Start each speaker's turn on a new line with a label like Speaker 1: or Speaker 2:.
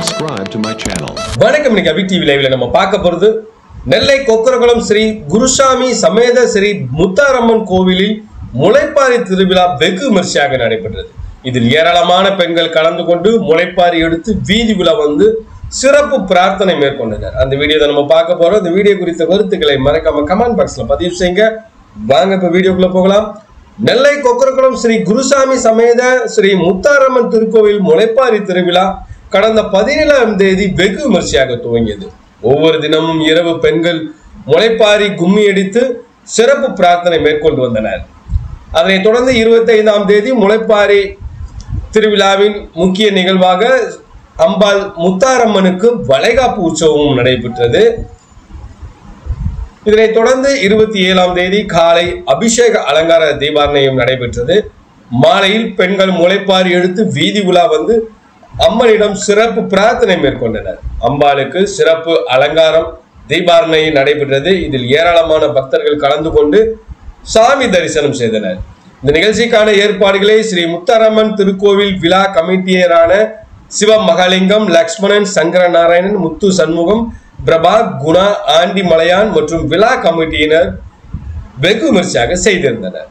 Speaker 1: subscribe to my channel.
Speaker 2: வணக்கம். இன்னைக்கு அபி TV லைவ்ல நம்ம பார்க்க போறது நெல்லை கொக்கரகுளம் ஸ்ரீ குருசாமி சமேத ஸ்ரீ முத்தாரம்மன் கோவிலில் முளைப்பாரி திருவிழா வெகு விமர்சையாக நடைபெற்றது. இதில் ஏராளமான பெண்கள் கலந்து கொண்டு முளைப்பாரி எடுத்து வீதி விழா வந்து சிறப்பு பிரார்த்தனை மேற்கொண்டனர். அந்த வீடியோ நம்ம பார்க்க போறோம். இந்த வீடியோ குறித்த கருத்துக்களை மறக்காம கமெண்ட் பாக்ஸ்ல பதிவு செய்யுங்க. வாங்க இப்ப வீடியோக்குள்ள போகலாம். நெல்லை கொக்கரகுளம் ஸ்ரீ குருசாமி சமேத ஸ்ரீ முத்தாரம்மன் திருக்கோவில் முளைப்பாரி திருவிழா கடந்த 17ஆம் தேதி வெகு விமர்சையாக துவங்கியது. ஒவ்வொரு தினமும் இரவு பெண்கள் முளைப்பாரி கும்மி அடித்து சிறப்பு பிரார்த்தனை மேற்கொண்டு வந்தனர். அதனைத் தொடர்ந்து 25ஆம் தேதி முளைப்பாரி திருவிழாவின் முக்கிய நிகழ்வாக அம்பாள் முத்தாரம்மனுக்கு வளைகாப்பு உற்சவமும் நடைபெற்றது. இதனைத் தொடர்ந்து 27ஆம் தேதி காலை அபிஷேக அலங்கார தீபாரணையும் நடைபெற்றது. மாலையில் பெண்கள் முளைப்பாரி எடுத்து வீதி உலா வந்து அம்மனிடம் சிறப்பு பிரார்த்தனை மேற்கொண்டனர். அம்பாளுக்கு சிறப்பு அலங்காரம் தீபாரணை நடைபெற்றது. இதில் ஏராளமான பக்தர்கள் கலந்து கொண்டு சாமி தரிசனம் செய்தனர். இந்த நிகழ்ச்சிக்கான ஏற்பாடுகளை ஸ்ரீ முத்தாரம்மன் திருக்கோவில் விழா கமிட்டியரான சிவமகாலிங்கம், லக்ஷ்மணன், சங்கரநாராயணன், முத்து சண்முகம், பிரபா, குணா, ஆண்டி மலையான் மற்றும் விழா கமிட்டியினர் வெகு விமர்சையாக செய்திருந்தனர்.